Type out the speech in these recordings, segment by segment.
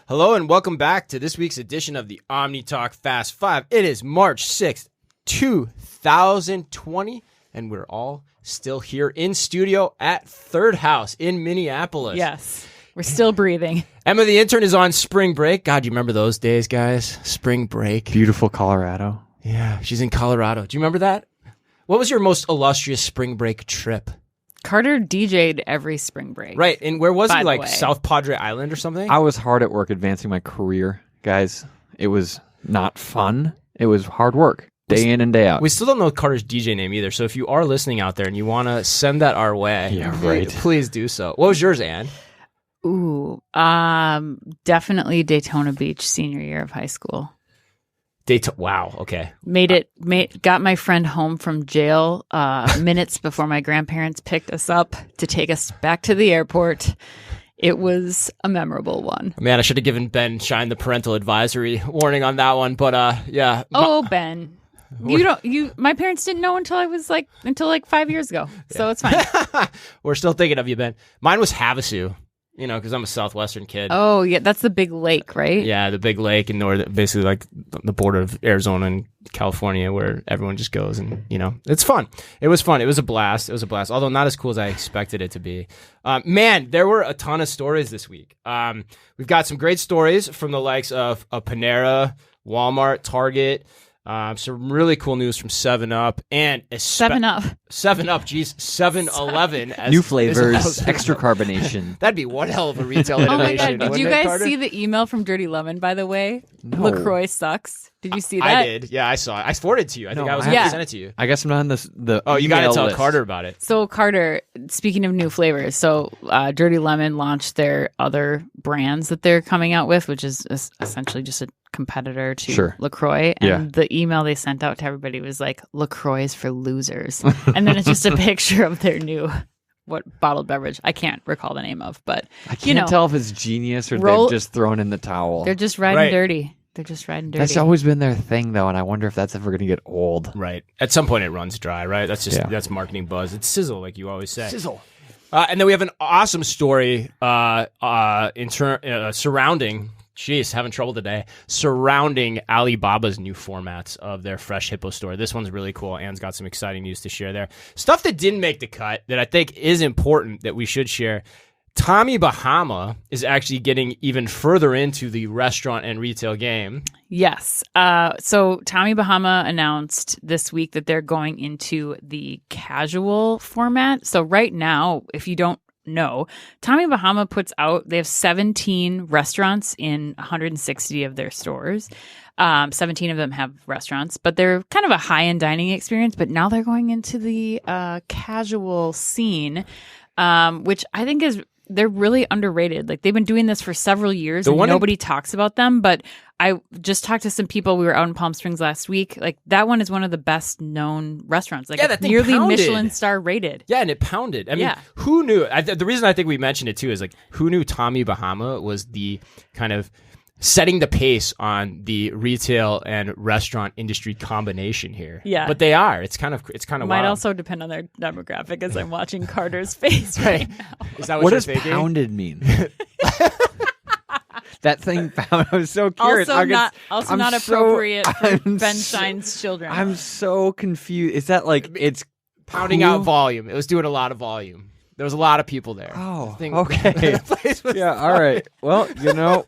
Hello and welcome back to this week's edition of the Omni Talk Fast 5. It is March 6th, 2020, and we're all still here in studio at Third House in Minneapolis. Yes, we're still breathing. Emma, the intern, is on spring break. God, you remember those days, guys? Spring break. Beautiful Colorado. Yeah, she's in Colorado. Do you remember that? What was your most illustrious spring break trip? Carter DJ'd every spring break. Right, and where was he? Like way. South Padre Island or something? I was hard at work advancing my career, guys. It was not fun. It was hard work, day in and day out. We still don't know Carter's DJ name either, so if you are listening out there and you want to send that our way, please do so. What was yours, Ann? Ooh, definitely Daytona Beach senior year of high school. Wow, okay. Got my friend home from jail minutes before my grandparents picked us up to take us back to the airport. It was a memorable one. Man, I should have given Ben Shine the parental advisory warning on that one, but yeah. Oh, Ben. My parents didn't know until 5 years ago. So it's fine. We're still thinking of you, Ben. Mine was Havasu. You know, because I'm a Southwestern kid. Oh, yeah, that's the big lake, right? Yeah, the big lake in north, basically like the border of Arizona and California, where everyone just goes and, you know, it's fun. It was fun. It was a blast. Although not as cool as I expected it to be. Man, there were a ton of stories this week. We've got some great stories from the likes of Panera, Walmart, Target. Some really cool news from 7-Up and 7-Up. 7-Up, geez, 7-Eleven. New flavors, extra carbonation. That'd be one hell of a retail innovation. Oh my God. Did you guys see the email from Dirty Lemon, by the way? No. LaCroix sucks. Did you see that? I did. Yeah, I saw it. I forwarded it to you. I think I was going to send it to you. I guess I'm not on the Oh, you got to tell list. Carter about it. So Carter, speaking of new flavors, so Dirty Lemon launched their other brands that they're coming out with, which is essentially just a competitor to LaCroix. And the email they sent out to everybody was like, LaCroix is for losers. And then it's just a picture of their new bottled beverage. I can't recall the name of, but I can't tell if it's genius or they've just thrown in the towel. They're just riding dirty. They're just riding dirty. That's always been their thing, though, and I wonder if that's ever going to get old. Right. At some point, it runs dry, right? That's just that's marketing buzz. It's sizzle, like you always say. Sizzle. And then we have an awesome story surrounding. Jeez, having trouble today. Surrounding Alibaba's new formats of their Freshippo store. This one's really cool. Anne's got some exciting news to share there. Stuff that didn't make the cut that I think is important that we should share. Tommy Bahama is actually getting even further into the restaurant and retail game. Yes. So Tommy Bahama announced this week that they're going into the casual format. So right now, if you don't know, Tommy Bahama they have 17 restaurants in 160 of their stores. 17 of them have restaurants, but they're kind of a high-end dining experience. But now they're going into the casual scene, which I think they're really underrated. Like, they've been doing this for several years and nobody talks about them. But I just talked to some people. We were out in Palm Springs last week. Like, that one is one of the best known restaurants. Like, that thing nearly pounded. Michelin star rated. Yeah, and it pounded. I mean, who knew? The reason I think we mentioned it too is like, who knew Tommy Bahama was the kind of setting the pace on the retail and restaurant industry combination here. Yeah. But they are. It's kind of Might wild. also depend on their demographic as I'm watching Carter's face right now. Is that what you're does thinking? pounded mean? That thing found. I was so curious. Also not appropriate for Ben Shine's children. I'm so confused. Is that like it's pounding out volume? It was doing a lot of volume. There was a lot of people there. Oh, okay. Yeah, all right. Well,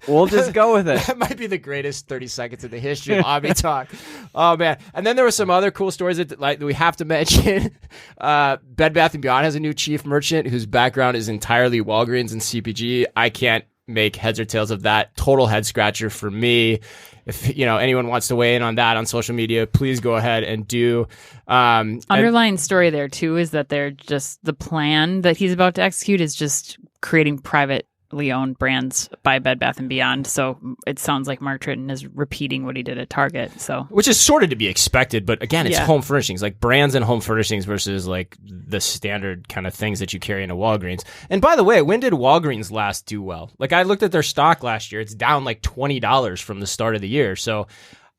we'll just go with it. That might be the greatest 30 seconds in the history of Omni Talk. Oh, man. And then there were some other cool stories that we have to mention. Bed Bath & Beyond has a new chief merchant whose background is entirely Walgreens and CPG. I can't make heads or tails of that. Total head scratcher for me. If anyone wants to weigh in on that on social media, please go ahead and do. Underlying story there too is that they're just the plan that he's about to execute is just creating privately owned brands by Bed Bath & Beyond. So it sounds like Mark Tritton is repeating what he did at Target. So which is sort of to be expected, but again, it's home furnishings, like brands and home furnishings versus like the standard kind of things that you carry into Walgreens. And by the way, when did Walgreens last do well? Like, I looked at their stock last year; it's down like $20 from the start of the year. So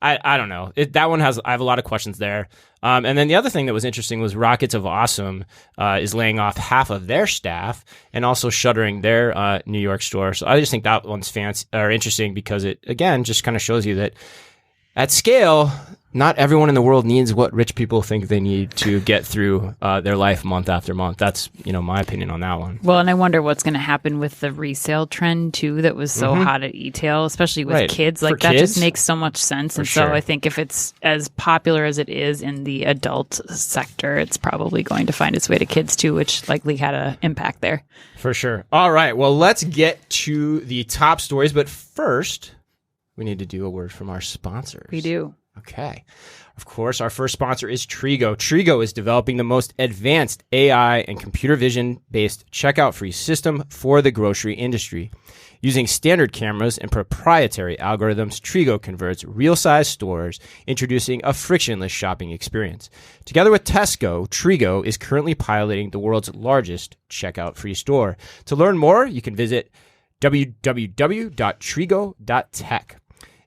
I don't know. That one I have a lot of questions there. And then the other thing that was interesting was Rockets of Awesome is laying off half of their staff and also shuttering their New York store. So I just think that one's interesting because it, again, just kind of shows you that at scale, not everyone in the world needs what rich people think they need to get through their life month after month. That's, my opinion on that one. Well, and I wonder what's going to happen with the resale trend too that was so hot at e-tail, especially with kids. Like that just makes so much sense. And so I think if it's as popular as it is in the adult sector, it's probably going to find its way to kids too, which likely had an impact there. For sure. All right. Well, let's get to the top stories. But first, we need to do a word from our sponsors. We do. Okay. Of course, our first sponsor is Trigo. Trigo is developing the most advanced AI and computer vision-based checkout-free system for the grocery industry. Using standard cameras and proprietary algorithms, Trigo converts real-sized stores, introducing a frictionless shopping experience. Together with Tesco, Trigo is currently piloting the world's largest checkout-free store. To learn more, you can visit www.trigo.tech.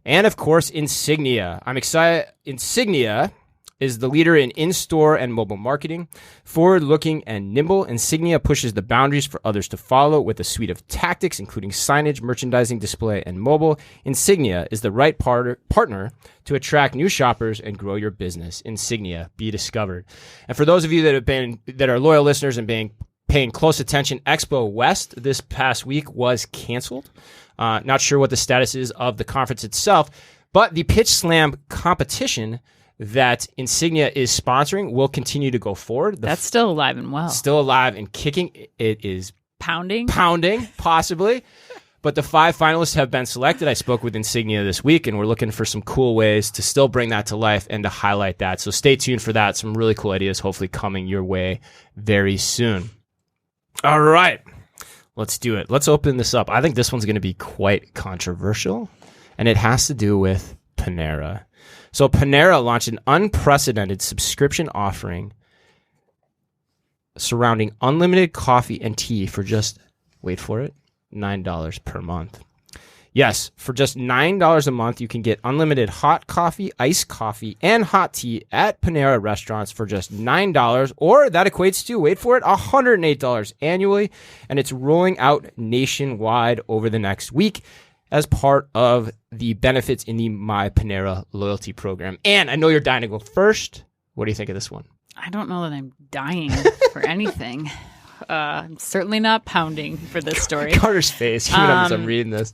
And of course, Insignia. I'm excited. Insignia is the leader in in-store and mobile marketing. Forward-looking and nimble, Insignia pushes the boundaries for others to follow with a suite of tactics, including signage, merchandising, display, and mobile. Insignia is the right partner to attract new shoppers and grow your business. Insignia, be discovered. And for those of you that are loyal listeners and paying close attention, Expo West this past week was canceled. Not sure what the status is of the conference itself, but the Pitch Slam competition that Insignia is sponsoring will continue to go forward. That's still alive and well. Still alive and kicking. It is pounding, possibly. But the 5 finalists have been selected. I spoke with Insignia this week, and we're looking for some cool ways to still bring that to life and to highlight that. So stay tuned for that. Some really cool ideas hopefully coming your way very soon. All right. Let's do it. Let's open this up. I think this one's going to be quite controversial, and it has to do with Panera. So Panera launched an unprecedented subscription offering surrounding unlimited coffee and tea for just, wait for it, $9 per month. Yes, for just $9 a month, you can get unlimited hot coffee, iced coffee, and hot tea at Panera restaurants for just $9, or that equates to, wait for it, $108 annually, and it's rolling out nationwide over the next week as part of the benefits in the My Panera loyalty program. And I know you're dying to go first. What do you think of this one? I don't know that I'm dying for anything. I'm certainly not pounding for this story. Carter's face, even as I'm reading this.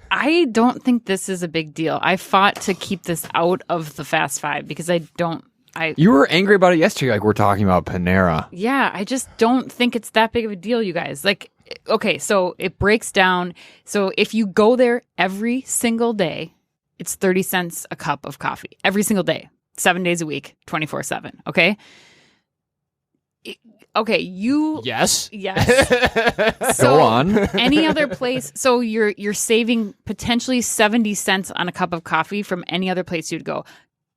I don't think this is a big deal. I fought to keep this out of the Fast Five because You were angry about it yesterday, like we're talking about Panera. Yeah, I just don't think it's that big of a deal, you guys. Like, okay, so it breaks down. So if you go there every single day, it's 30 cents a cup of coffee. Every single day, 7 days a week, 24/7, okay? Okay, Yes. Go on. Any other place, so you're saving potentially 70 cents on a cup of coffee from any other place you'd go.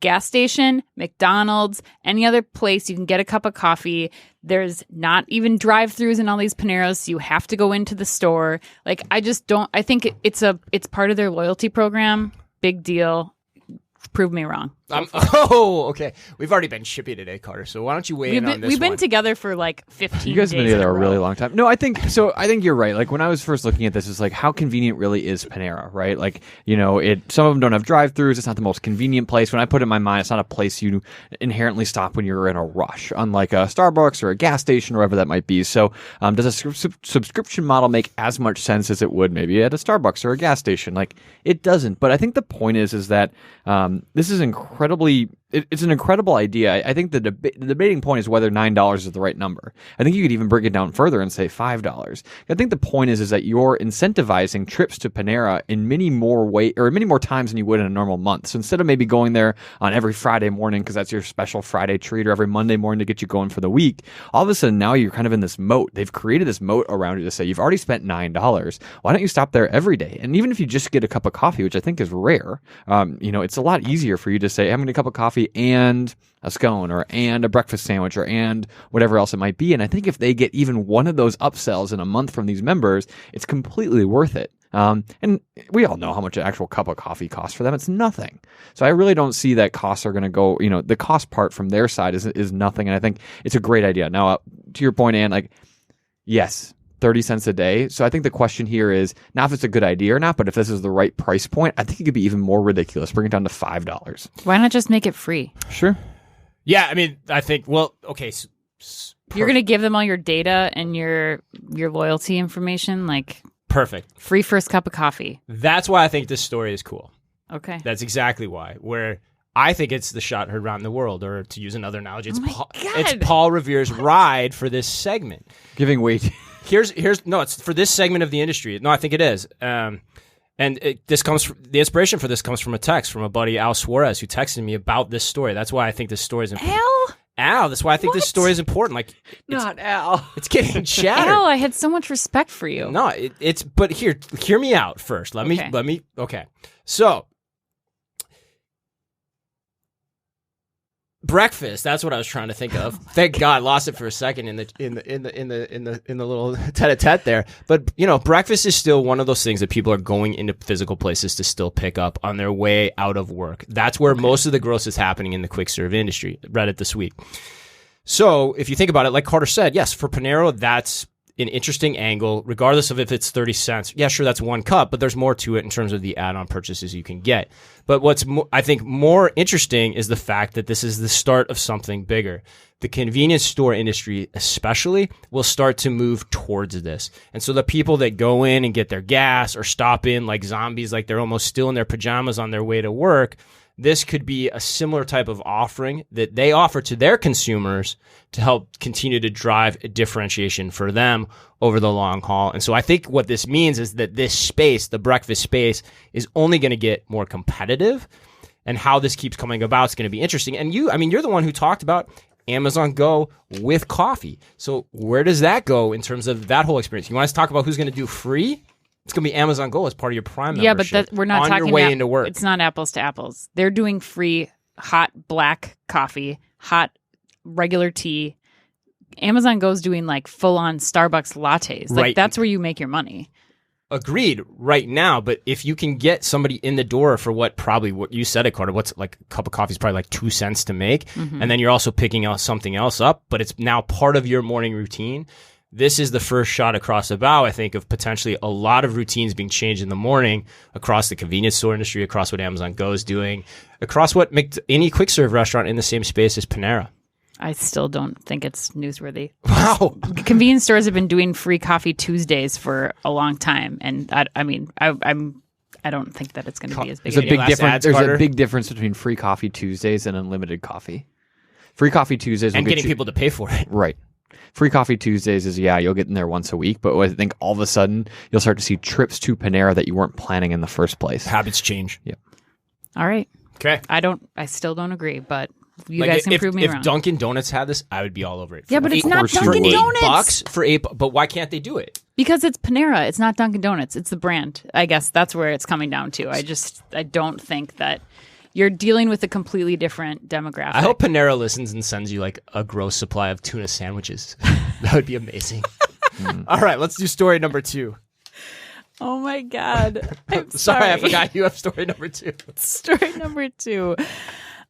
Gas station, McDonald's, any other place you can get a cup of coffee. There's not even drive-throughs in all these Paneras, so you have to go into the store. Like, I think it's part of their loyalty program. Big deal. Prove me wrong. Okay. We've already been shippy today, Carter. So why don't you weigh in on this We've been one? together for like 15 days. You guys have been together a really long time. No, I think you're right. Like when I was first looking at this, it's like how convenient really is Panera, right? Like, some of them don't have drive-throughs. It's not the most convenient place. When I put it in my mind, it's not a place you inherently stop when you're in a rush, unlike a Starbucks or a gas station or whatever that might be. So does a subscription model make as much sense as it would maybe at a Starbucks or a gas station? Like it doesn't. But I think the point is that this is it's an incredible idea. I think the debating point is whether $9 is the right number. I think you could even break it down further and say $5. I think the point is that you're incentivizing trips to Panera in many more times than you would in a normal month. So instead of maybe going there on every Friday morning because that's your special Friday treat, or every Monday morning to get you going for the week, all of a sudden now you're kind of in this moat. They've created this moat around you to say you've already spent $9. Why don't you stop there every day? And even if you just get a cup of coffee, which I think is rare, it's a lot easier for you to say, I'm going to get a cup of coffee and a scone and a breakfast sandwich and whatever else it might be. And I think if they get even one of those upsells in a month from these members, it's completely worth it. And we all know how much an actual cup of coffee costs for them. It's nothing. So I really don't see that costs are going to go, the cost part from their side is nothing. And I think it's a great idea. Now, to your point, Ann, yes, 30 cents a day. So I think the question here is not if it's a good idea or not, but if this is the right price point. I think it could be even more ridiculous. Bring it down to $5. Why not just make it free? Sure. Yeah, I mean, I think, okay. You're going to give them all your data and your loyalty information, perfect. Free first cup of coffee. That's why I think this story is cool. Okay. That's exactly why. Where I think it's the shot heard around the world, or to use another analogy, it's Paul Revere's ride for this segment. Giving weight. It's for this segment of the industry. No, I think it is. The inspiration for this comes from a text from a buddy, Al Suarez, who texted me about this story. That's why I think this story is important. Al, that's why I think this story is important. Not Al. It's getting shattered. Al, I had so much respect for you. No, but hear me out first. Okay. So, breakfast. That's what I was trying to think of. Thank God, lost it for a second in the little tete-a-tete there. But breakfast is still one of those things that people are going into physical places to still pick up on their way out of work. That's where most of the growth is happening in the quick serve industry. Read it this week. So if you think about it, like Carter said, yes, for Panera, that's an interesting angle, regardless of if it's 30 cents. Yeah, sure, that's one cup, but there's more to it in terms of the add-on purchases you can get. But what's I think more interesting is the fact that this is the start of something bigger. The convenience store industry especially will start to move towards this. And so the people that go in and get their gas or stop in like zombies, like they're almost still in their pajamas on their way to work, this could be a similar type of offering that they offer to their consumers to help continue to drive a differentiation for them over the long haul. And so I think what this means is that this space, the breakfast space, is only going to get more competitive, and how this keeps coming about is going to be interesting. And you're the one who talked about Amazon Go with coffee. So where does that go in terms of that whole experience? You want us to talk about who's going to do free? It's going to be Amazon Go as part of your Prime membership. Yeah, but we're not on talking your way about, into work. It's not apples to apples. They're doing free hot black coffee, hot regular tea. Amazon Go's doing full-on Starbucks lattes. Right. That's where you make your money. Agreed right now, but if you can get somebody in the door for what you said it, Carter, what's a cup of coffee is probably 2 cents to make, and then you're also picking out something else up, but it's now part of your morning routine. This is the first shot across the bow, I think, of potentially a lot of routines being changed in the morning across the convenience store industry, across what Amazon Go is doing, across what any quick serve restaurant in the same space as Panera. I still don't think it's newsworthy. Wow. Convenience stores have been doing free coffee Tuesdays for a long time, and I don't think that it's going to be as big. There's a big difference between free coffee Tuesdays and unlimited coffee. Free coffee Tuesdays and getting people to pay for it. Right. Free coffee Tuesdays is, you'll get in there once a week, but I think all of a sudden you'll start to see trips to Panera that you weren't planning in the first place. Habits change. Yep. All right. Okay. I still don't agree, but you guys can prove me wrong. If Dunkin' Donuts had this, I would be all over it. Yeah, but it's not Dunkin' Donuts. For $8, but why can't they do it? Because it's Panera. It's not Dunkin' Donuts. It's the brand. I guess that's where it's coming down to. I don't think that you're dealing with a completely different demographic. I hope Panera listens and sends you a gross supply of tuna sandwiches. That would be amazing. All right, let's do story number 2. Oh my God. I'm sorry, I forgot you have story number 2. Story number 2.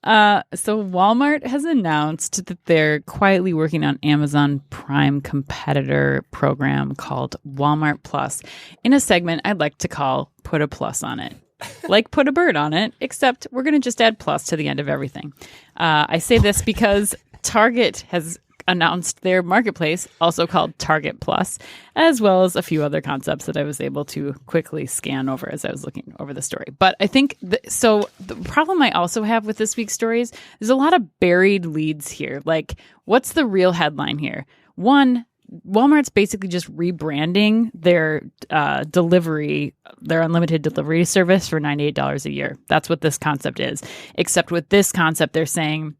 So Walmart has announced that they're quietly working on Amazon Prime competitor program called Walmart Plus in a segment I'd like to call Put a Plus on It. Put a bird on it, except we're going to just add plus to the end of everything. I say this because Target has announced their marketplace, also called Target Plus, as well as a few other concepts that I was able to quickly scan over as I was looking over the story. But I think, the problem I also have with this week's stories, there's a lot of buried leads here. What's the real headline here? One, Walmart's basically just rebranding their their unlimited delivery service for $98 a year. That's what this concept is. Except with this concept, they're saying,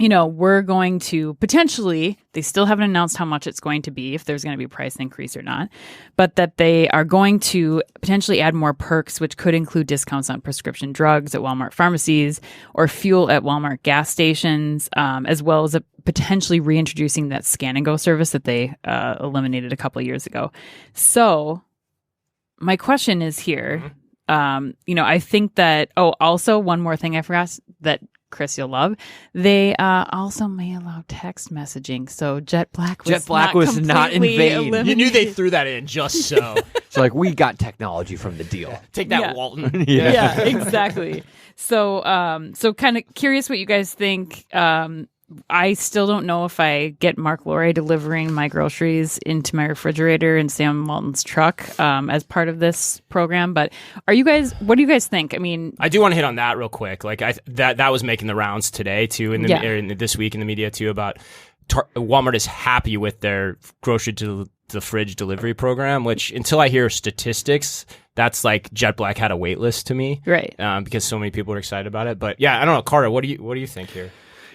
we're going to potentially, they still haven't announced how much it's going to be, if there's going to be a price increase or not, but that they are going to potentially add more perks, which could include discounts on prescription drugs at Walmart pharmacies or fuel at Walmart gas stations, as well as potentially reintroducing that scan and go service that they eliminated a couple of years ago. So my question is here. I think that, also one more thing I forgot that Chris, you'll love. They also may allow text messaging. So Jet Black was not in vain. eliminated. You knew they threw that in just so. So like we got technology from the deal. Take that, Yeah. Walton. Yeah, exactly. So kind of curious what you guys think. I still don't know if I get Mark Lorre delivering my groceries into my refrigerator in Sam Walton's truck as part of this program. But what do you guys think? I mean, I do want to hit on that real quick. Like that was making the rounds today too, this week in the media too, about Walmart is happy with their grocery to the fridge delivery program. Which until I hear statistics, that's like Jet Black had a wait list to me, right? Because so many people are excited about it. But yeah, I don't know, Carter. What do you think here?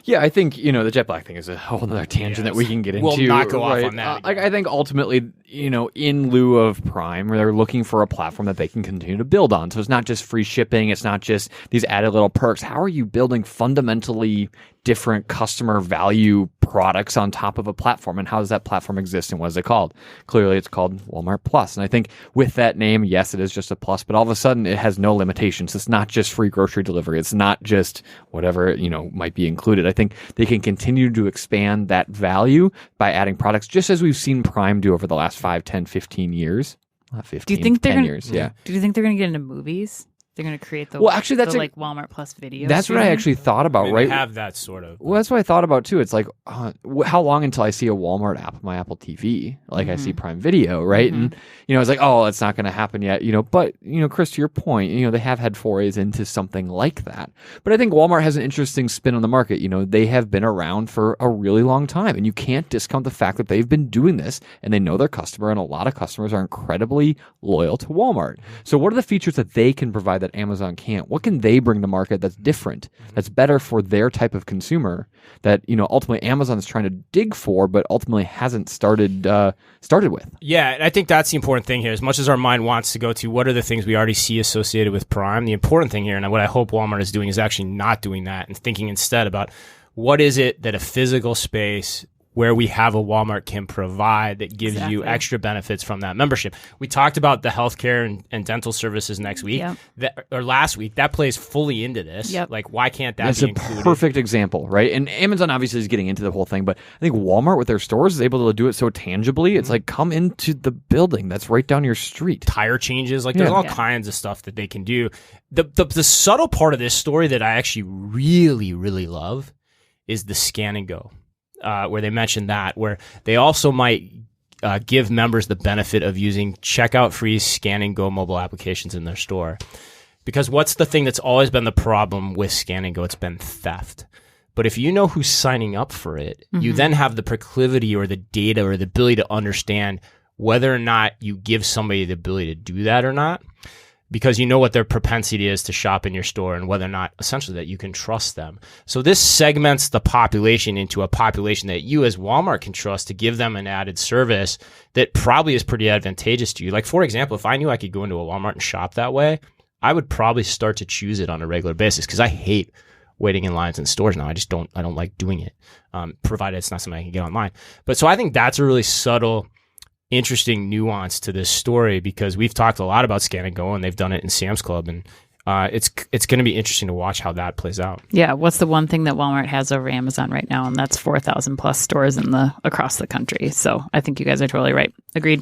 Yeah, I think, the Jet Black thing is a whole other tangent that we can get into. We'll not go off on that. I think ultimately, in lieu of Prime, they're looking for a platform that they can continue to build on. So it's not just free shipping. It's not just these added little perks. How are you building fundamentally different customer value products on top of a platform? And how does that platform exist and what is it called? Clearly, it's called Walmart Plus. And I think with that name, yes, it is just a plus, but all of a sudden it has no limitations. It's not just free grocery delivery. It's not just whatever, might be included. I think they can continue to expand that value by adding products, just as we've seen Prime do over the last 5, 10, 15 years. Not 15, do you think 10 years, yeah. Do you think they're going to get into movies? They're going to create the like Walmart Plus video. That's what I actually thought about, right? They have that sort of. Well, that's what I thought about too. It's like, how long until I see a Walmart app on my Apple TV? Like I see Prime Video, right? And I was like, oh, it's not going to happen yet. But Chris, to your point, they have had forays into something like that. But I think Walmart has an interesting spin on the market. They have been around for a really long time, and you can't discount the fact that they've been doing this, and they know their customer, and a lot of customers are incredibly loyal to Walmart. So, what are the features that they can provide that Amazon can't? What can they bring to market that's different, that's better for their type of consumer, that ultimately Amazon's trying to dig for, but ultimately hasn't started with? Yeah, and I think that's the important thing here. As much as our mind wants to go to what are the things we already see associated with Prime, the important thing here, and what I hope Walmart is doing, is actually not doing that and thinking instead about what is it that a physical space where we have a Walmart can provide that gives you extra benefits from that membership. We talked about the healthcare and dental services next week, or last week. That plays fully into this. Yep. Like, why can't that That's be a included? perfect example, right? And Amazon obviously is getting into the whole thing, but I think Walmart with their stores is able to do it so tangibly. It's like, come into the building that's right down your street. Tire changes, like there's all kinds of stuff that they can do. The subtle part of this story that I actually really, really love is the scan and go. Where they mentioned that, where they also might give members the benefit of using checkout-free scan and go mobile applications in their store. Because what's the thing that's always been the problem with scan and go? It's been theft. But if you know who's signing up for it, you then have the proclivity or the data or the ability to understand whether or not you give somebody the ability to do that or not. Because you know what their propensity is to shop in your store and whether or not, essentially, that you can trust them. So this segments the population into a population that you as Walmart can trust to give them an added service that probably is pretty advantageous to you. Like, for example, if I knew I could go into a Walmart and shop that way, I would probably start to choose it on a regular basis because I hate waiting in lines in stores now. I don't like doing it, provided it's not something I can get online. But so I think that's a really subtle, interesting nuance to this story, because we've talked a lot about scan and go, and they've done it in Sam's Club, and it's going to be interesting to watch how that plays out. Yeah, what's the one thing that Walmart has over Amazon right now, and that's 4,000 plus stores across the country. So I think you guys are totally right. Agreed.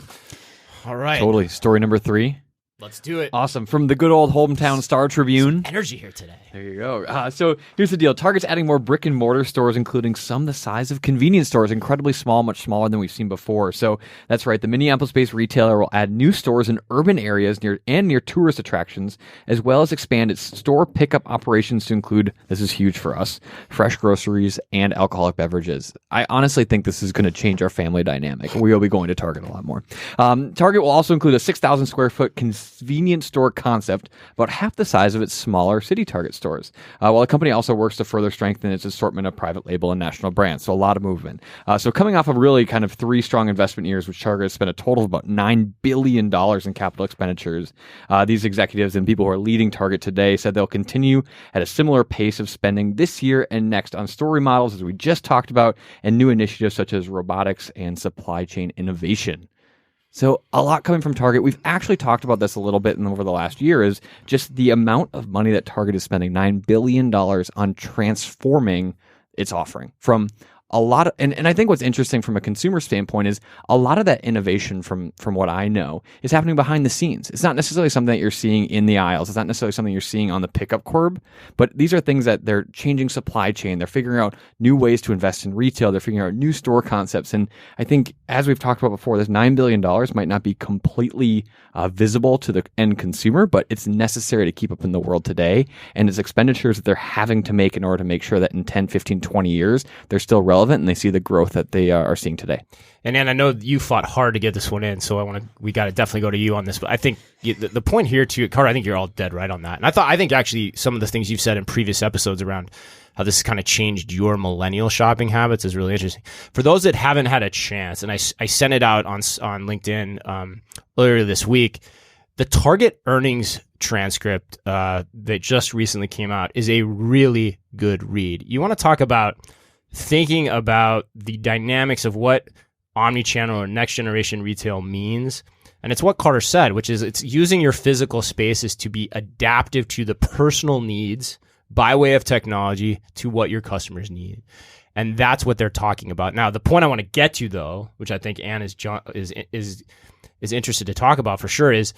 All right, Totally. Story number 3. let's do it. Awesome. From the good old hometown Star Tribune. Energy here today. There you go. So here's the deal. Target's adding more brick and mortar stores, including some the size of convenience stores, incredibly small, much smaller than we've seen before. So that's right. The Minneapolis-based retailer will add new stores in urban areas near tourist attractions, as well as expand its store pickup operations to include, this is huge for us, fresh groceries and alcoholic beverages. I honestly think this is going to change our family dynamic. We will be going to Target a lot more. Target will also include a 6,000 square foot convenience store concept, about half the size of its smaller city Target stores. While the company also works to further strengthen its assortment of private label and national brands. So a lot of movement. So coming off of really kind of 3 strong investment years, which Target has spent a total of about $9 billion in capital expenditures, these executives and people who are leading Target today said they'll continue at a similar pace of spending this year and next on store remodels, as we just talked about, and new initiatives such as robotics and supply chain innovation. So a lot coming from Target. We've actually talked about this a little bit over the last year, is just the amount of money that Target is spending, $9 billion on transforming its offering from a lot of, and I think what's interesting from a consumer standpoint is a lot of that innovation from what I know is happening behind the scenes. It's not necessarily something that you're seeing in the aisles. It's not necessarily something you're seeing on the pickup curb, but these are things that they're changing supply chain. They're figuring out new ways to invest in retail. They're figuring out new store concepts. And I think, as we've talked about before, this $9 billion might not be completely visible to the end consumer, but it's necessary to keep up in the world today. And it's expenditures that they're having to make in order to make sure that in 10, 15, 20 years, they're still relevant and they see the growth that they are seeing today. And Ann, I know you fought hard to get this one in, so we got to definitely go to you on this. But I think the point here too, Carter, I think you're all dead right on that. And I think actually some of the things you've said in previous episodes around how this has kind of changed your millennial shopping habits is really interesting. For those that haven't had a chance, and I sent it out on LinkedIn earlier this week, the Target earnings transcript that just recently came out is a really good read. You want to talk about thinking about the dynamics of what omnichannel or next generation retail means. And it's what Carter said, which is it's using your physical spaces to be adaptive to the personal needs by way of technology to what your customers need. And that's what they're talking about. Now, the point I want to get to, though, which I think Ann is interested to talk about for sure, is,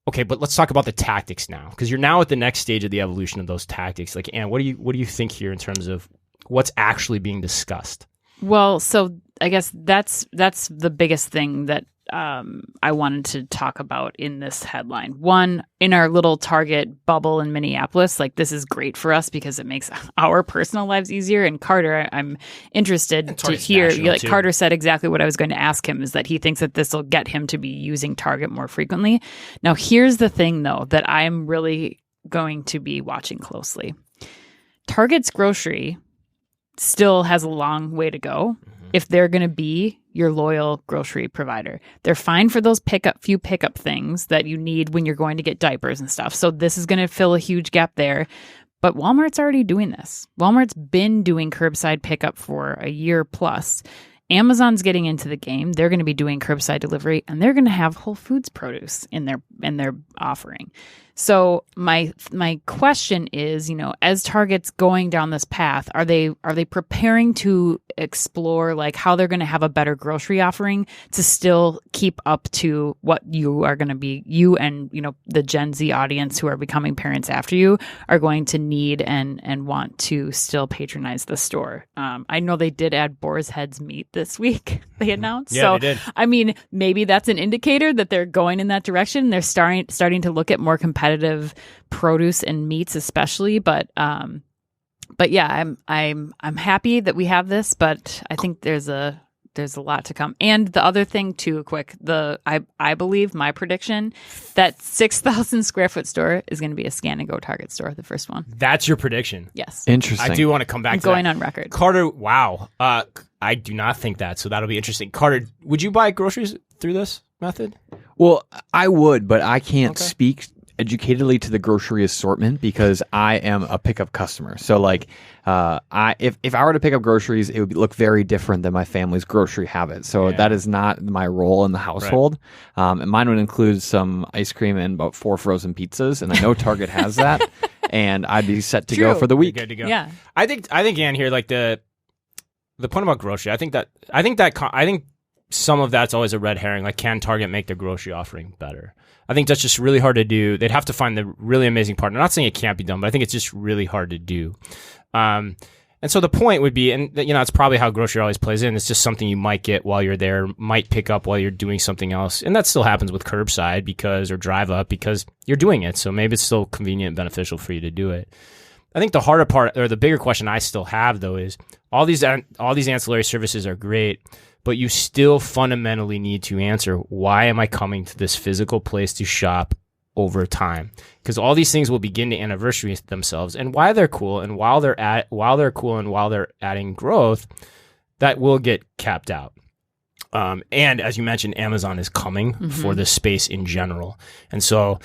okay, but let's talk about the tactics now, because you're now at the next stage of the evolution of those tactics. Like, Ann, what do you think here in terms of what's actually being discussed? Well, so I guess that's the biggest thing that I wanted to talk about in this headline. One, in our little Target bubble in Minneapolis, like, this is great for us because it makes our personal lives easier. And Carter, I'm interested to hear, like Carter said exactly what I was going to ask him, is that he thinks that this will get him to be using Target more frequently. Now, here's the thing, though, that I'm really going to be watching closely. Target's grocery still has a long way to go if they're going to be your loyal grocery provider. They're fine for those few pickup things that you need when you're going to get diapers and stuff. So this is going to fill a huge gap there. But Walmart's already doing this. Walmart's been doing curbside pickup for a year plus. Amazon's getting into the game. They're going to be doing curbside delivery, and they're going to have Whole Foods produce in their offering. So my question is, as Target's going down this path, are they preparing to explore like how they're going to have a better grocery offering to still keep up to what you are going to be, you and the Gen Z audience who are becoming parents after you are going to need and want to still patronize the store? I know they did add Boar's Head's meat this week. They announced. Yeah, so they did. I mean, maybe that's an indicator that they're going in that direction. They're starting to look at more competitive produce and meats, especially. But yeah, I'm happy that we have this, but I think there's a lot to come. And the other thing too, I believe my prediction that 6,000 square foot store is going to be a scan and go Target store, the first one. That's your prediction. Yes. Interesting. I do want to come back I'm to going that. on record. Carter, wow. I do not think that, so that'll be interesting. Carter, would you buy groceries through this method? Well, I would, but I can't speak educatedly to the grocery assortment because I am a pickup customer. So like, if I were to pick up groceries, it would look very different than my family's grocery habits. So that is not my role in the household. Right. And mine would include some ice cream and about 4 frozen pizzas. And I know Target has that. And I'd be set to go for the week. Good to go. Yeah. I think Ann here, like the point about grocery, I think some of that's always a red herring. Like, can Target make their grocery offering better? I think that's just really hard to do. They'd have to find the really amazing partner. I'm not saying it can't be done, but I think it's just really hard to do. And so the point would be, and it's probably how grocery always plays in. It's just something you might get while you're there, might pick up while you're doing something else. And that still happens with curbside or drive up because you're doing it. So maybe it's still convenient and beneficial for you to do it. I think the harder part, or the bigger question I still have, though, is all these ancillary services are great, but you still fundamentally need to answer, why am I coming to this physical place to shop over time? Because all these things will begin to anniversary themselves, and why they're cool, and while they're adding growth, that will get capped out. And as you mentioned, Amazon is coming for this space in general, and so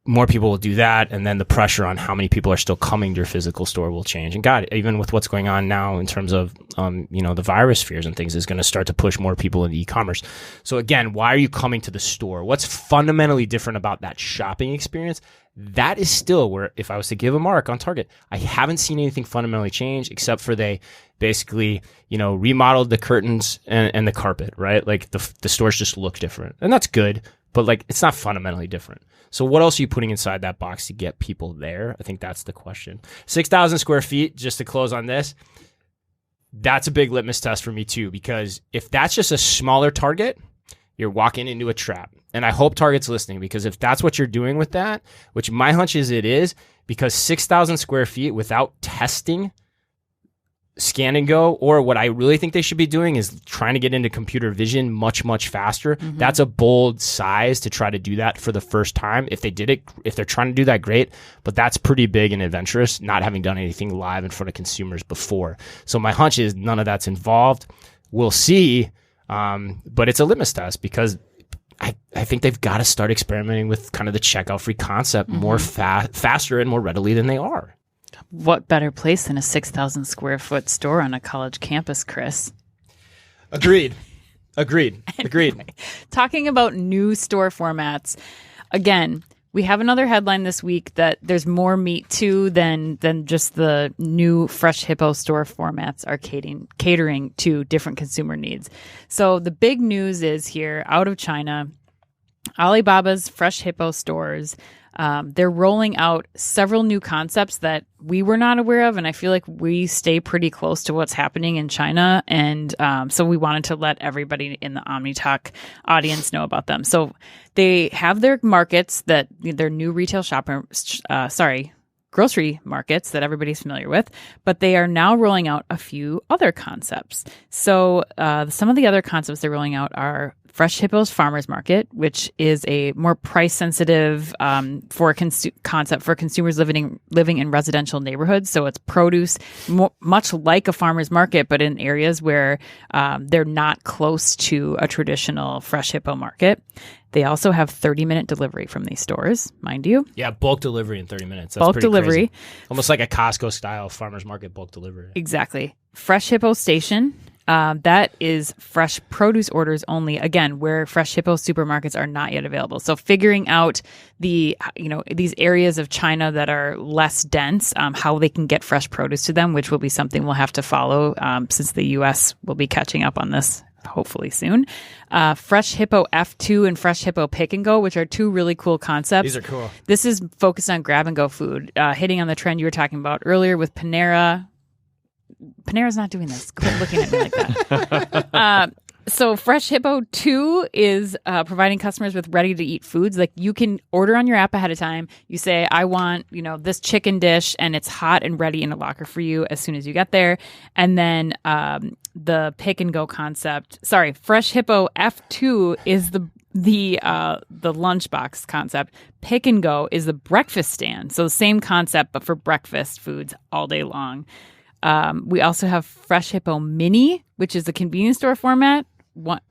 more people will do that, and then the pressure on how many people are still coming to your physical store will change. And God, even with what's going on now in terms of the virus fears and things, is going to start to push more people into e-commerce. So again, why are you coming to the store? What's fundamentally different about that shopping experience? That is still where, if I was to give a mark on Target, I haven't seen anything fundamentally change, except for they basically, remodeled the curtains and the carpet, right? Like the stores just look different, and that's good, but like it's not fundamentally different. So what else are you putting inside that box to get people there? I think that's the question. 6,000 square feet, just to close on this, that's a big litmus test for me too, because if that's just a smaller Target, you're walking into a trap. And I hope Target's listening, because if that's what you're doing with that, which my hunch is it is, because 6,000 square feet without testing scan and go, or what I really think they should be doing is trying to get into computer vision much, much faster. Mm-hmm. That's a bold size to try to do that for the first time. If they're trying to do that, great, but that's pretty big and adventurous, not having done anything live in front of consumers before. So my hunch is none of that's involved. We'll see, but it's a litmus test, because I think they've got to start experimenting with kind of the checkout free concept more faster and more readily than they are. What better place than a 6,000 square foot store on a college campus, Chris? Agreed. Anyway, talking about new store formats, again, we have another headline this week that there's more meat to than just the new Freshippo store formats are catering to different consumer needs. So the big news is here out of China, Alibaba's Freshippo stores. They're rolling out several new concepts that we were not aware of, and I feel like we stay pretty close to what's happening in China, and so we wanted to let everybody in the OmniTalk audience know about them. So they have their markets, that their new retail grocery markets that everybody's familiar with, but they are now rolling out a few other concepts. So some of the other concepts they're rolling out are Freshippo's Farmers Market, which is a more price-sensitive concept for consumers living in residential neighborhoods. So it's produce, much like a farmer's market, but in areas where they're not close to a traditional Freshippo market. They also have 30-minute delivery from these stores, mind you. Yeah, bulk delivery in 30 minutes. That's bulk pretty delivery. Crazy. Almost like a Costco-style farmer's market bulk delivery. Exactly. Freshippo Station. That is fresh produce orders only, again, where Freshippo supermarkets are not yet available. So figuring out these areas of China that are less dense, how they can get fresh produce to them, which will be something we'll have to follow since the U.S. will be catching up on this hopefully soon. Freshippo F2 and Freshippo Pick and Go, which are two really cool concepts. These are cool. This is focused on grab and go food, hitting on the trend you were talking about earlier with Panera. Panera's not doing this. Quit looking at me like that. So Freshippo 2 is providing customers with ready-to-eat foods. Like, you can order on your app ahead of time. You say, I want, this chicken dish, and it's hot and ready in a locker for you as soon as you get there. And then the pick and go concept. Sorry, Freshippo F2 is the lunchbox concept. Pick and go is the breakfast stand. So same concept, but for breakfast foods all day long. We also have Freshippo Mini, which is a convenience store format.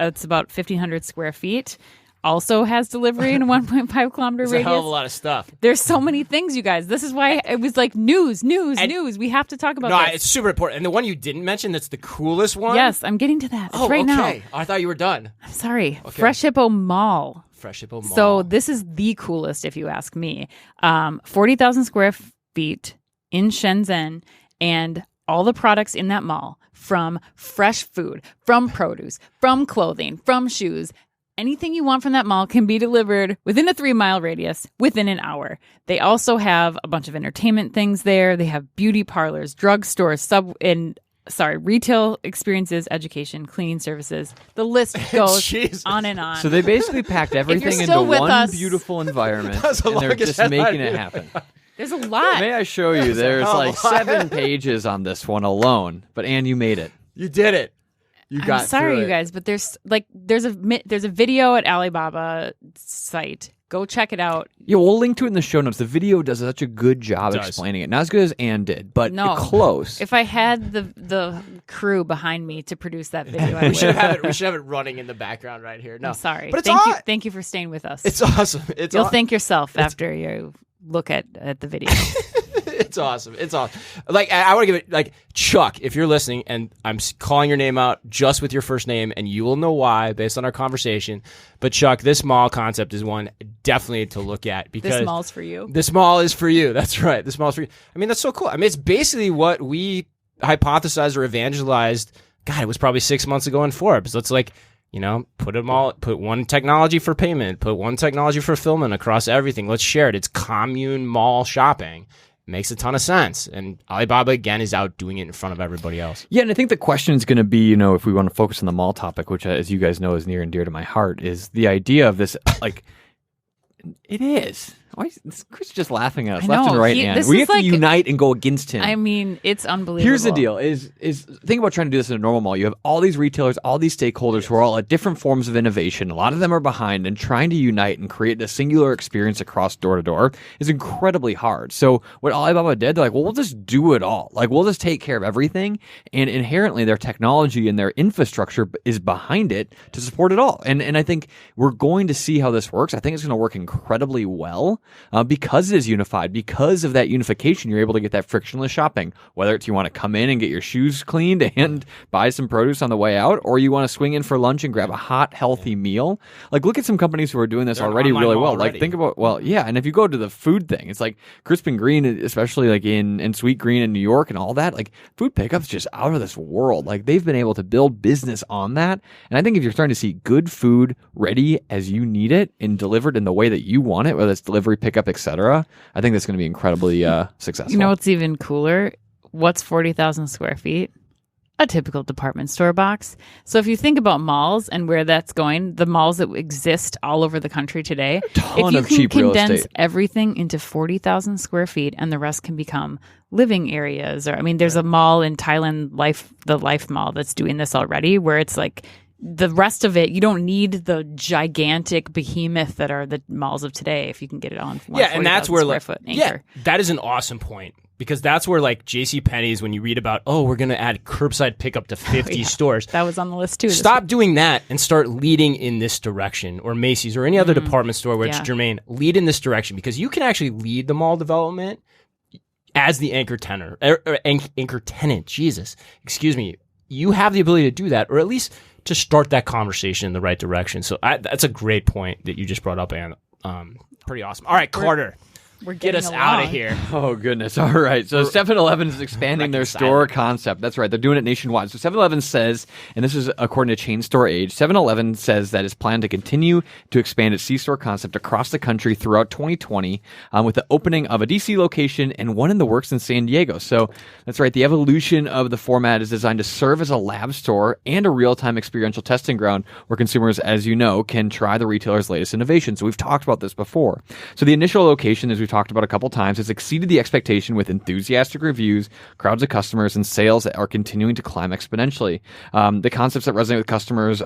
It's about 1,500 square feet. Also has delivery in a 1.5 kilometer radius. There's a hell of a lot of stuff. There's so many things, you guys. This is why it was like news. We have to talk about this. No, it's super important. And the one you didn't mention, that's the coolest one. Yes, I'm getting to that. It's right now. Oh, I thought you were done. I'm sorry. Okay. Freshippo Mall. Freshippo Mall. So this is the coolest, if you ask me. 40,000 square feet in Shenzhen, and all the products in that mall, from fresh food, from produce, from clothing, from shoes, anything you want from that mall can be delivered within a 3-mile radius within an hour. They also have a bunch of entertainment things there. They have beauty parlors, drugstores, retail experiences, education, cleaning services. The list goes on and on. So they basically packed everything into one beautiful environment, and they're just making it happen. There's a lot. May I show you? There's like 7 pages on this one alone. But Ann, you made it. You did it. You got I'm sorry, through you guys, but there's a video at Alibaba site Go check it out. Yeah, we'll link to it in the show notes. The video does such a good job explaining it. Not as good as Ann did, but close. If I had the crew behind me to produce that video, I we would. should have it running in the background right here. No, I'm sorry. But Thank you for staying with us. It's awesome. You'll thank yourself after you look at the video. It's awesome. It's awesome. Like, I want to give it, like, Chuck, if you're listening, and I'm calling your name out just with your first name, and you will know why based on our conversation. But Chuck, this mall concept is one definitely to look at, because this mall's for you. This mall is for you. That's right. This mall's for you. I mean, that's so cool. I mean, it's basically what we hypothesized or evangelized. God, it was probably 6 months ago in Forbes. Let's put one technology for payment, put one technology for fulfillment across everything. Let's share it. It's commune mall shopping. Makes a ton of sense. And Alibaba, again, is out doing it in front of everybody else. Yeah, and I think the question is going to be, if we want to focus on the mall topic, which, as you guys know, is near and dear to my heart, is the idea of this, like, it is. Why is Chris just laughing at us left and right, Ann? We have to unite and go against him. I mean, it's unbelievable. Here's the deal: is think about trying to do this in a normal mall. You have all these retailers, all these stakeholders who are all at different forms of innovation. A lot of them are behind, and trying to unite and create a singular experience across door to door is incredibly hard. So what Alibaba did, they're like, well, we'll just do it all. Like, we'll just take care of everything, and inherently their technology and their infrastructure is behind it to support it all. And I think we're going to see how this works. I think it's going to work incredibly well. Because it is unified, because of that unification, you're able to get that frictionless shopping. Whether it's you want to come in and get your shoes cleaned and buy some produce on the way out, or you want to swing in for lunch and grab a hot, healthy meal. Like, look at some companies who are doing this already really well. Like, think about, and if you go to the food thing, it's like Crisp and Green, especially like in Sweet Green in New York and all that, like food pickup's just out of this world. Like, they've been able to build business on that. And I think if you're starting to see good food ready as you need it and delivered in the way that you want it, whether it's delivery, pickup, etc., I think that's going to be incredibly successful. You know what's even cooler? What's 40,000 square feet? A typical department store box. So if you think about malls and where that's going, the malls that exist all over the country today, if you can condense everything into 40,000 square feet and the rest can become living areas, or there's a mall in Thailand, the Life Mall, that's doing this already, where it's like, the rest of it, you don't need the gigantic behemoth that are the malls of today if you can get it on. And that's where anchor. That is an awesome point, because that's where like JCPenney's, when you read about, we're going to add curbside pickup to 50 stores. That was on the list too. Stop doing that and start leading in this direction, or Macy's or any other department store where it's germane. Lead in this direction, because you can actually lead the mall development as the anchor tenant. Anchor tenant. Jesus, excuse me. You have the ability to do that, or at least to start that conversation in the right direction. So that's a great point that you just brought up, Ann. Pretty awesome. All right, Carter. We're get us out of here. Oh, goodness. All right. So 7-Eleven is expanding their store concept. That's right. They're doing it nationwide. So 7-Eleven says, and this is according to Chain Store Age, 7-Eleven says that it's planned to continue to expand its C-store concept across the country throughout 2020 with the opening of a DC location and one in the works in San Diego. So that's right. The evolution of the format is designed to serve as a lab store and a real-time experiential testing ground where consumers, as you know, can try the retailer's latest innovations. So we've talked about this before. So the initial location, as we've talked about a couple times, has exceeded the expectation with enthusiastic reviews, crowds of customers, and sales that are continuing to climb exponentially. The concepts that resonate with customers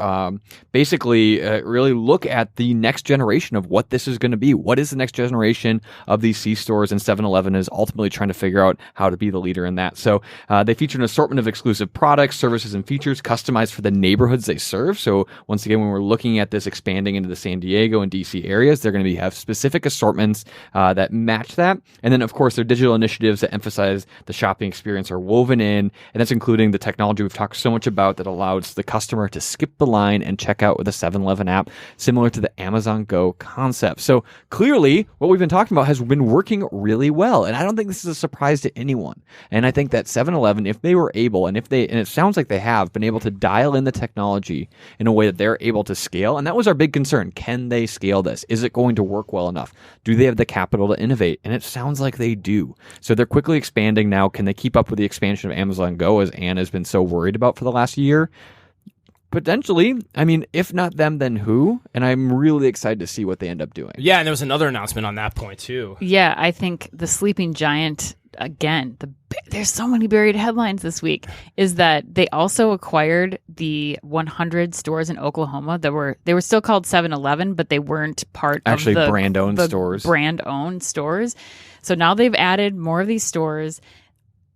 basically really look at the next generation of what this is going to be. What is the next generation of these C-stores? And 7-Eleven is ultimately trying to figure out how to be the leader in that. So they feature an assortment of exclusive products, services, and features customized for the neighborhoods they serve. So once again, when we're looking at this expanding into the San Diego and DC areas, they're going to have specific assortments that match that. And then, of course, their digital initiatives that emphasize the shopping experience are woven in, and that's including the technology we've talked so much about that allows the customer to skip the line and check out with a 7-Eleven app, similar to the Amazon Go concept. So clearly, what we've been talking about has been working really well, and I don't think this is a surprise to anyone. And I think that 7-Eleven, if they were able, and it sounds like they have, been able to dial in the technology in a way that they're able to scale, and that was our big concern. Can they scale this? Is it going to work well enough? Do they have the capital to innovate? And it sounds like they do. So they're quickly expanding now. Can they keep up with the expansion of Amazon Go, as Ann has been so worried about for the last year? Potentially. If not them, then who? And I'm really excited to see what they end up doing. Yeah, and there was another announcement on that point too. Yeah, I think the sleeping giant, again, the there's so many buried headlines this week, is that they also acquired the 100 stores in Oklahoma that they were still called 7-Eleven, but they weren't part actually of the brand-owned stores. Brand-owned stores. So now they've added more of these stores.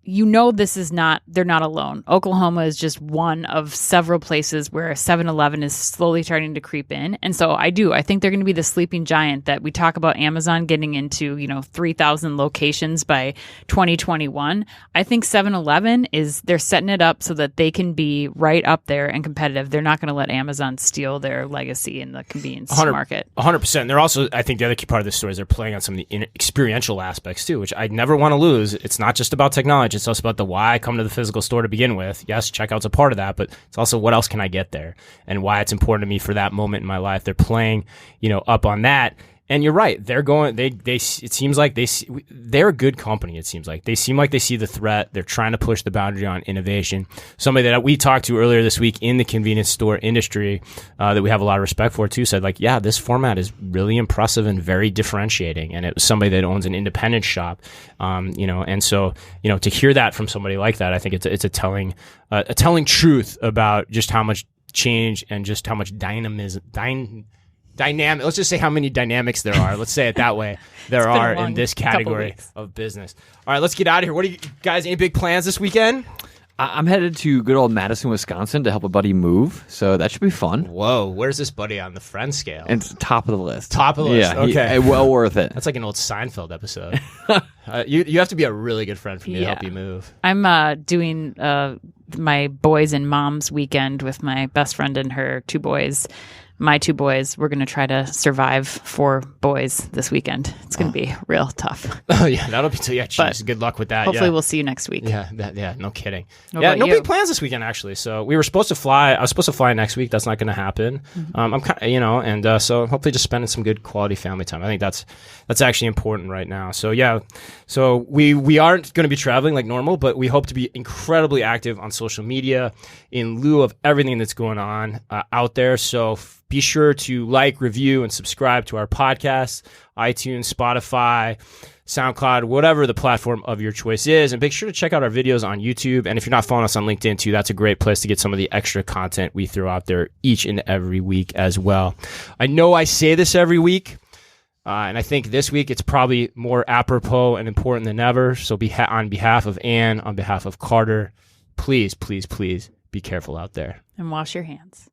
You know, they're not alone. Oklahoma is just one of several places where 7-Eleven is slowly starting to creep in. And so I think they're going to be the sleeping giant that we talk about Amazon getting into, 3,000 locations by 2021. I think 7-Eleven they're setting it up so that they can be right up there and competitive. They're not going to let Amazon steal their legacy in the convenience market. 100%. They're also, I think the other key part of this story is they're playing on some of the experiential aspects too, which I never want to lose. It's not just about technology. It's also about the why I come to the physical store to begin with. Yes, checkout's a part of that, but it's also what else can I get there and why it's important to me for that moment in my life. They're playing, up on that. And you're right. They're going. It seems like they're a good company. It seems like they seem like they see the threat. They're trying to push the boundary on innovation. Somebody that we talked to earlier this week in the convenience store industry that we have a lot of respect for too said like, yeah, this format is really impressive and very differentiating. And it was somebody that owns an independent shop, And so to hear that from somebody like that, I think it's a telling truth about just how much change and just how much dynamic. Let's just say how many dynamics there are. Let's say it that way. There are in this category of business. All right, let's get out of here. What do you guys, any big plans this weekend? I'm headed to good old Madison, Wisconsin to help a buddy move. So that should be fun. Whoa, where's this buddy on the friend scale? It's top of the list. Top of the list, yeah, okay. Well worth it. That's like an old Seinfeld episode. You have to be a really good friend for me to help you move. I'm doing my boys and mom's weekend with my best friend and her two boys. My two boys, we're going to try to survive 4 boys this weekend. It's going to be real tough. Oh, yeah, that'll be geez, good luck with that. Hopefully we'll see you next week. Yeah, no kidding. No big plans this weekend, actually. So we were supposed to fly. I was supposed to fly next week. That's not going to happen. Mm-hmm. I'm kind of, so hopefully just spending some good quality family time. I think that's actually important right now. So yeah, so we aren't going to be traveling like normal, but we hope to be incredibly active on social media in lieu of everything that's going on out there. So be sure to like, review, and subscribe to our podcast, iTunes, Spotify, SoundCloud, whatever the platform of your choice is. And make sure to check out our videos on YouTube. And if you're not following us on LinkedIn too, that's a great place to get some of the extra content we throw out there each and every week as well. I know I say this every week, and I think this week it's probably more apropos and important than ever. So on behalf of Ann, on behalf of Carter, please, please, please be careful out there. And wash your hands.